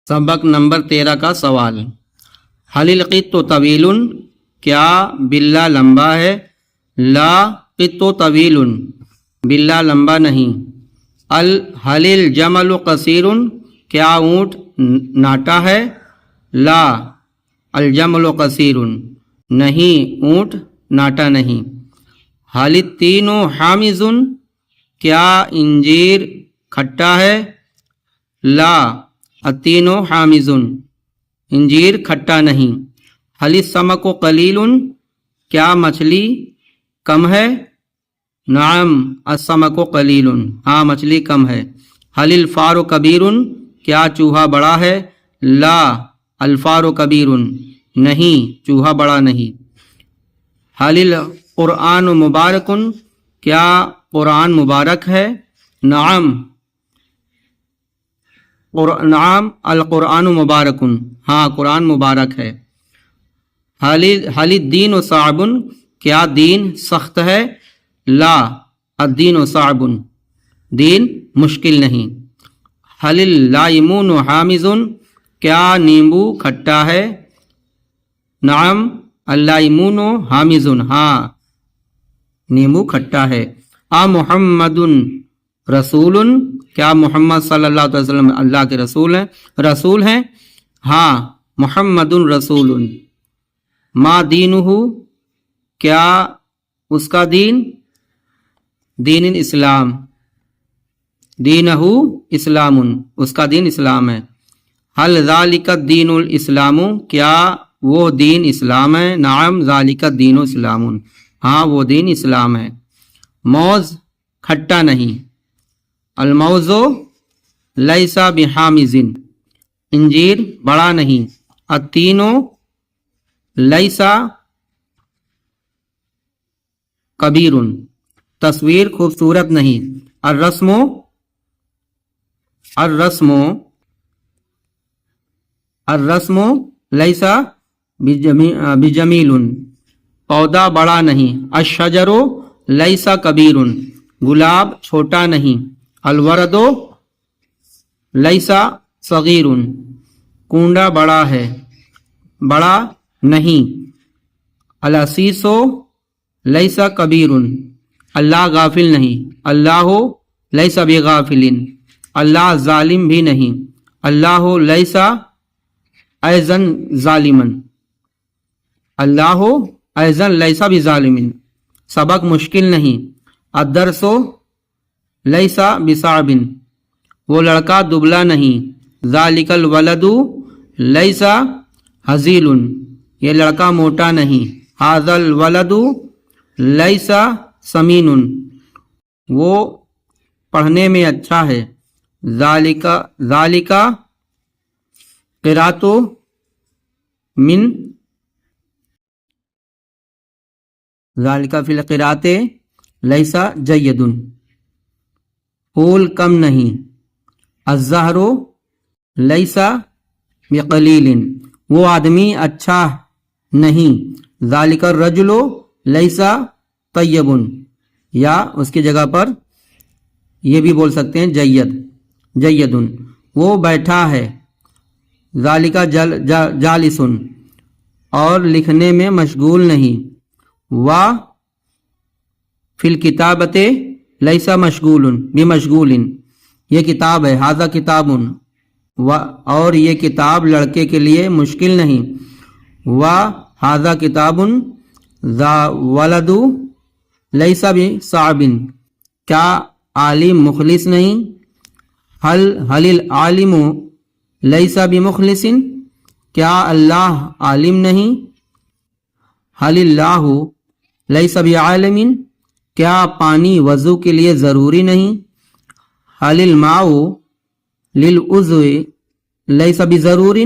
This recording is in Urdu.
سبق نمبر 13 کا سوال، حل القط طویل، کیا بلّا لمبا ہے؟ لا قط طویل، بلّا لمبا نہیں۔ حل الجمل قصیر، کیا اونٹ ناٹا ہے؟ لا الجمل قصیر، نہیں اونٹ ناٹا نہیں۔ حل التین حامض، کیا انجیر کھٹا ہے؟ لا التین حامض، انجیر کھٹا نہیں۔ حل السمک قلیل، کیا مچھلی کم ہے؟ نعم السمک قلیل، ہاں مچھلی کم ہے۔ حل الفار کبیر، کیا چوہا بڑا ہے؟ لا الفار کبیر، نہیں چوہا بڑا نہیں۔ حل القرآن مبارک، کیا قرآن مبارک ہے؟ نعم القرآن مبارک، ہاں قرآن مبارک ہے۔ حل الدین صعب، کیا دین سخت ہے؟ لا الدین صعب، دین مشکل نہیں۔ حل اللیمون حامض، کیا نیمبو کھٹا ہے؟ نعم اللیمون حامض، ہاں نیمبو کھٹا ہے۔ محمد رسول، کیا محمد صلی اللہ علیہ وسلم اللہ کے رسول ہیں؟ ہاں محمد رسول۔ ما دینہ، کیا اس کا دین؟ دین الاسلام، دینہ اسلام، اس کا دین اسلام ہے۔ حل ذالک الدین الاسلام، کیا وہ دین اسلام ہے؟ نعم ذالک الدین اسلام، ہاں وہ دین اسلام ہے۔ موز کھٹا نہیں، الموز لیس بحامض، انجیر بڑا نہیں۔ التین لیس کبیر، تصویر خوبصورت نہیں۔ الرسم لیس بجمیل، پودا بڑا نہیں۔ الشجر لیس کبیر، گلاب چھوٹا نہیں۔ الورد لیس صغیر، کونڈا بڑا ہے، بڑا نہیں۔ العسیس لیس کبیر، اللہ غافل نہیں۔ اللہ لیس بغافل، اللہ ظالم بھی نہیں۔ اللہ لیس ایضا ظالما، اللہ ایضا لیس بظالم، سبق مشکل نہیں۔ الدرس لیس بصعب، وہ لڑکا دبلا نہیں۔ ذالک الولد لیس ہزیل، یہ لڑکا موٹا نہیں۔ ھذا الولد لیس سمین، وہ پڑھنے میں اچھا ہے۔ ذالک قرات من، ذالک فی القرات لیس جید، پھول کم نہیں۔ الزہر لیس بقلیل، وہ آدمی اچھا نہیں۔ ذالک الرجل لیس طیب، یا اس کی جگہ پر یہ بھی بول سکتے ہیں جید، وہ بیٹھا ہے۔ ذالک جالس، اور لکھنے میں مشغول نہیں۔ فی الکتابۃ لیس مشغول بمشغول، یہ کتاب ہے۔ ھذا کتاب، اور یہ کتاب لڑکے کے لیے مشکل نہیں۔ ھذا کتاب۔ ذا ولد لیس بصعب، کیا عالم مخلص نہیں؟ حل العالم لیس بمخلص، کیا اللہ عالم نہیں؟ حل اللہ لیس بعالم، کیا پانی وضو کے لیے ضروری نہیں؟ حل الماء للوضو لیس بضرور،